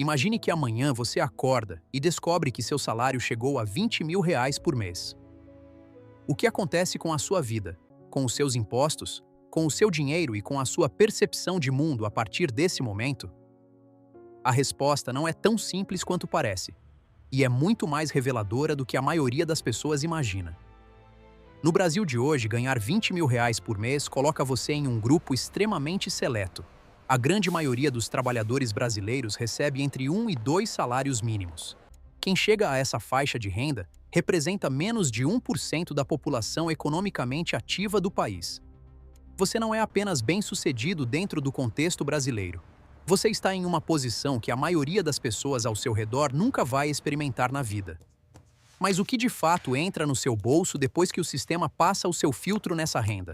Imagine que amanhã você acorda e descobre que seu salário chegou a R$ 20.000 por mês. O que acontece com a sua vida, com os seus impostos, com o seu dinheiro e com a sua percepção de mundo a partir desse momento? A resposta não é tão simples quanto parece, e é muito mais reveladora do que a maioria das pessoas imagina. No Brasil de hoje, ganhar R$ 20.000 por mês coloca você em um grupo extremamente seleto. A grande maioria dos trabalhadores brasileiros recebe entre 1 e 2 salários mínimos. Quem chega a essa faixa de renda representa menos de 1% da população economicamente ativa do país. Você não é apenas bem-sucedido dentro do contexto brasileiro. Você está em uma posição que a maioria das pessoas ao seu redor nunca vai experimentar na vida. Mas o que de fato entra no seu bolso depois que o sistema passa o seu filtro nessa renda?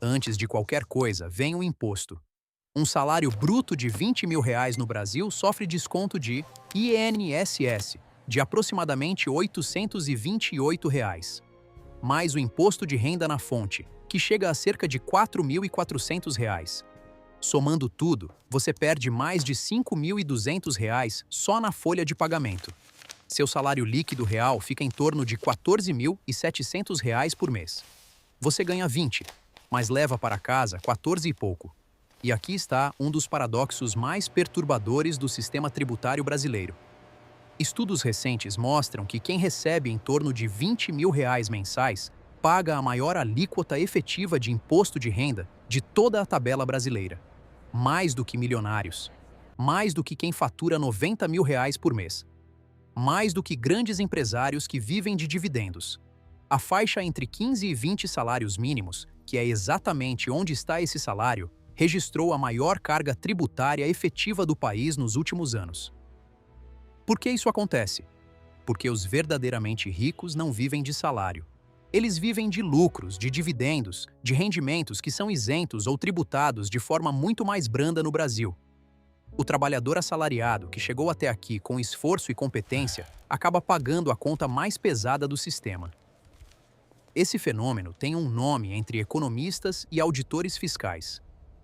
Antes de qualquer coisa, vem o imposto. Um salário bruto de R$ 20.000 no Brasil sofre desconto de INSS, de aproximadamente R$ 828, mais o imposto de renda na fonte, que chega a cerca de R$ 4.400. Somando tudo, você perde mais de R$ 5.200 só na folha de pagamento. Seu salário líquido real fica em torno de R$ 14.700 por mês. Você ganha 20, mas leva para casa 14 e pouco. E aqui está um dos paradoxos mais perturbadores do sistema tributário brasileiro. Estudos recentes mostram que quem recebe em torno de R$ 20.000 mensais paga a maior alíquota efetiva de imposto de renda de toda a tabela brasileira. Mais do que milionários. Mais do que quem fatura R$ 90.000 por mês. Mais do que grandes empresários que vivem de dividendos. A faixa entre 15 e 20 salários mínimos, que é exatamente onde está esse salário, registrou a maior carga tributária efetiva do país nos últimos anos. Por que isso acontece? Porque os verdadeiramente ricos não vivem de salário. Eles vivem de lucros, de dividendos, de rendimentos que são isentos ou tributados de forma muito mais branda no Brasil. O trabalhador assalariado, que chegou até aqui com esforço e competência, acaba pagando a conta mais pesada do sistema. Esse fenômeno tem um nome entre economistas e auditores fiscais.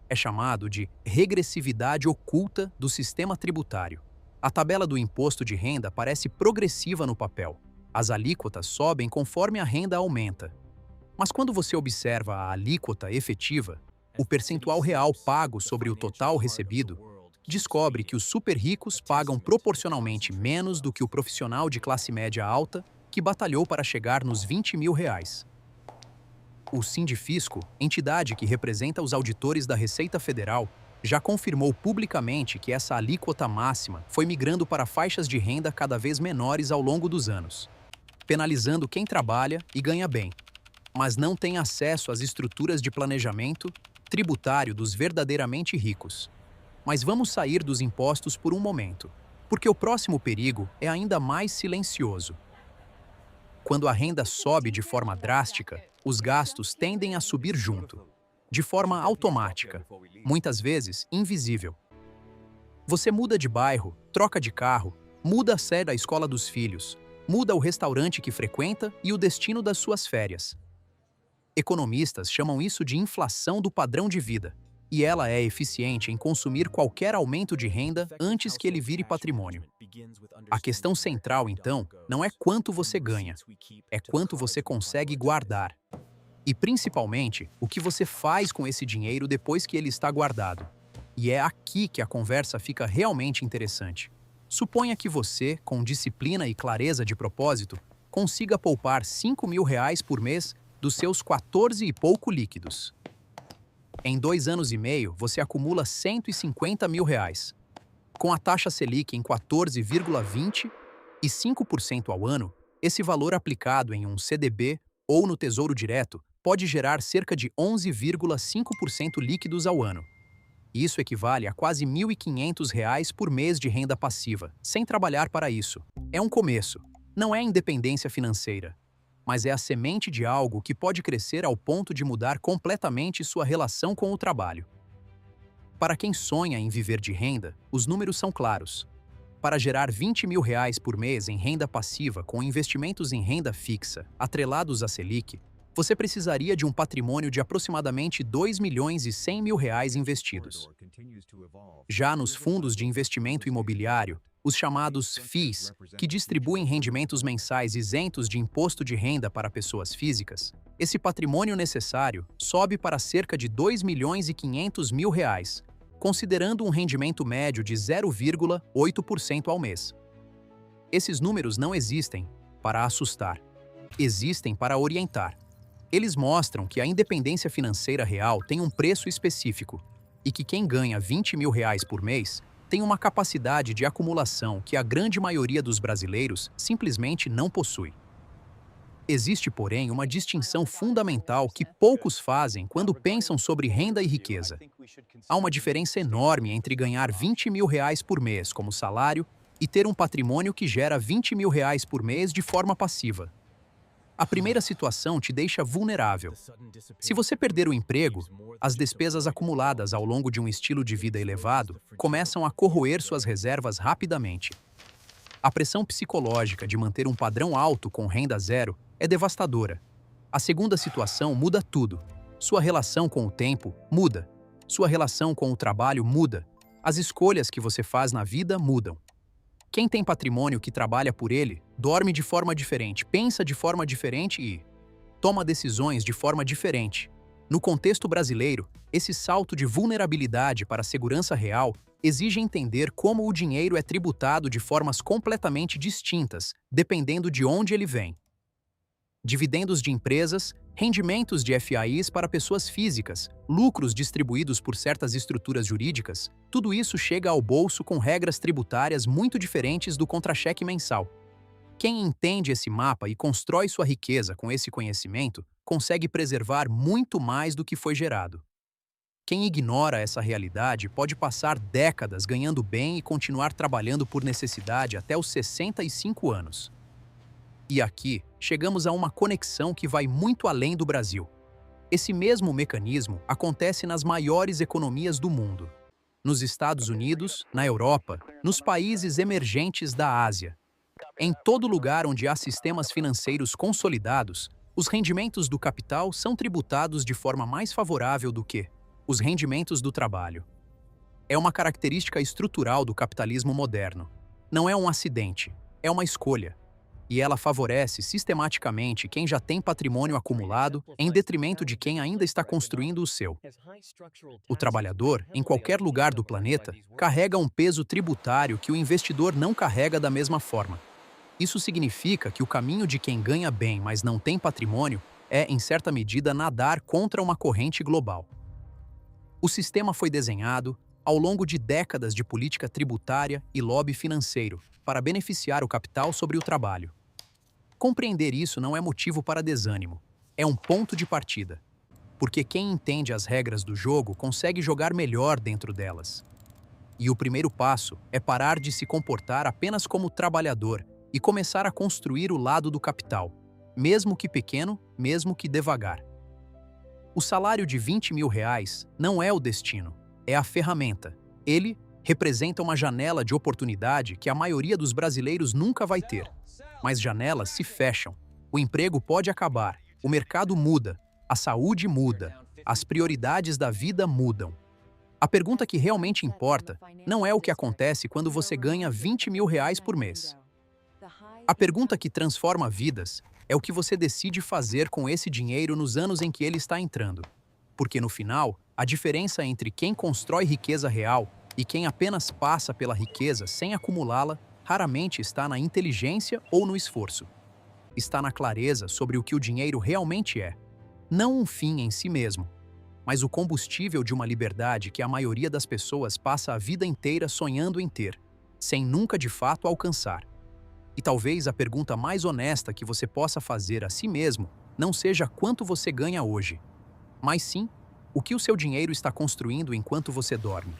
É chamado de regressividade oculta do sistema tributário. A tabela do imposto de renda parece progressiva no papel. As alíquotas sobem conforme a renda aumenta. Mas quando você observa a alíquota efetiva, o percentual real pago sobre o total recebido, descobre que os super ricos pagam proporcionalmente menos do que o profissional de classe média alta que batalhou para chegar nos R$ 20.000. O Sindifisco, entidade que representa os auditores da Receita Federal, já confirmou publicamente que essa alíquota máxima foi migrando para faixas de renda cada vez menores ao longo dos anos, penalizando quem trabalha e ganha bem, mas não tem acesso às estruturas de planejamento tributário dos verdadeiramente ricos. Mas vamos sair dos impostos por um momento, porque o próximo perigo é ainda mais silencioso. Quando a renda sobe de forma drástica, os gastos tendem a subir junto, de forma automática, muitas vezes invisível. Você muda de bairro, troca de carro, muda a sede da escola dos filhos, muda o restaurante que frequenta e o destino das suas férias. Economistas chamam isso de inflação do padrão de vida, e ela é eficiente em consumir qualquer aumento de renda antes que ele vire patrimônio. A questão central, então, não é quanto você ganha, é quanto você consegue guardar. E, principalmente, o que você faz com esse dinheiro depois que ele está guardado. E é aqui que a conversa fica realmente interessante. Suponha que você, com disciplina e clareza de propósito, consiga poupar R$ 5.000 por mês dos seus 14 e pouco líquidos. Em 2 anos e meio, você acumula R$ 150 mil. Com a taxa Selic em 14,20% e 5% ao ano, esse valor aplicado em um CDB ou no Tesouro Direto pode gerar cerca de 11,5% líquidos ao ano. Isso equivale a quase R$ 1.500 por mês de renda passiva, sem trabalhar para isso. É um começo, não é independência financeira, mas é a semente de algo que pode crescer ao ponto de mudar completamente sua relação com o trabalho. Para quem sonha em viver de renda, os números são claros. Para gerar R$ 20.000 por mês em renda passiva com investimentos em renda fixa, atrelados à Selic, Você precisaria de um patrimônio de aproximadamente 2.100.000 reais investidos. Já nos fundos de investimento imobiliário, os chamados FIIs, que distribuem rendimentos mensais isentos de imposto de renda para pessoas físicas, esse patrimônio necessário sobe para cerca de 2.500.000 reais, considerando um rendimento médio de 0,8% ao mês. Esses números não existem para assustar, existem para orientar. Eles mostram que a independência financeira real tem um preço específico e que quem ganha 20 mil reais por mês tem uma capacidade de acumulação que a grande maioria dos brasileiros simplesmente não possui. Existe, porém, uma distinção fundamental que poucos fazem quando pensam sobre renda e riqueza. Há uma diferença enorme entre ganhar 20 mil reais por mês como salário e ter um patrimônio que gera 20 mil reais por mês de forma passiva. A primeira situação te deixa vulnerável. Se você perder o emprego, as despesas acumuladas ao longo de um estilo de vida elevado começam a corroer suas reservas rapidamente. A pressão psicológica de manter um padrão alto com renda zero é devastadora. A segunda situação muda tudo. Sua relação com o tempo muda. Sua relação com o trabalho muda. As escolhas que você faz na vida mudam. Quem tem patrimônio que trabalha por ele, dorme de forma diferente, pensa de forma diferente e toma decisões de forma diferente. No contexto brasileiro, esse salto de vulnerabilidade para a segurança real exige entender como o dinheiro é tributado de formas completamente distintas, dependendo de onde ele vem. Dividendos de empresas, rendimentos de FIIs para pessoas físicas, lucros distribuídos por certas estruturas jurídicas, tudo isso chega ao bolso com regras tributárias muito diferentes do contra-cheque mensal. Quem entende esse mapa e constrói sua riqueza com esse conhecimento, consegue preservar muito mais do que foi gerado. Quem ignora essa realidade pode passar décadas ganhando bem e continuar trabalhando por necessidade até os 65 anos. E aqui, chegamos a uma conexão que vai muito além do Brasil. Esse mesmo mecanismo acontece nas maiores economias do mundo. Nos Estados Unidos, na Europa, nos países emergentes da Ásia. Em todo lugar onde há sistemas financeiros consolidados, os rendimentos do capital são tributados de forma mais favorável do que os rendimentos do trabalho. É uma característica estrutural do capitalismo moderno. Não é um acidente, é uma escolha. E ela favorece sistematicamente quem já tem patrimônio acumulado em detrimento de quem ainda está construindo o seu. O trabalhador, em qualquer lugar do planeta, carrega um peso tributário que o investidor não carrega da mesma forma. Isso significa que o caminho de quem ganha bem, mas não tem patrimônio, é, em certa medida, nadar contra uma corrente global. O sistema foi desenhado ao longo de décadas de política tributária e lobby financeiro para beneficiar o capital sobre o trabalho. Compreender isso não é motivo para desânimo, é um ponto de partida. Porque quem entende as regras do jogo consegue jogar melhor dentro delas. E o primeiro passo é parar de se comportar apenas como trabalhador e começar a construir o lado do capital, mesmo que pequeno, mesmo que devagar. O salário de 20 mil reais não é o destino, é a ferramenta. Ele representa uma janela de oportunidade que a maioria dos brasileiros nunca vai ter. Mas janelas se fecham, o emprego pode acabar, o mercado muda, a saúde muda, as prioridades da vida mudam. A pergunta que realmente importa não é o que acontece quando você ganha 20 mil reais por mês. A pergunta que transforma vidas é o que você decide fazer com esse dinheiro nos anos em que ele está entrando. Porque no final, a diferença entre quem constrói riqueza real e quem apenas passa pela riqueza sem acumulá-la raramente está na inteligência ou no esforço. Está na clareza sobre o que o dinheiro realmente é. Não um fim em si mesmo, mas o combustível de uma liberdade que a maioria das pessoas passa a vida inteira sonhando em ter, sem nunca de fato alcançar. E talvez a pergunta mais honesta que você possa fazer a si mesmo não seja quanto você ganha hoje, mas sim o que o seu dinheiro está construindo enquanto você dorme.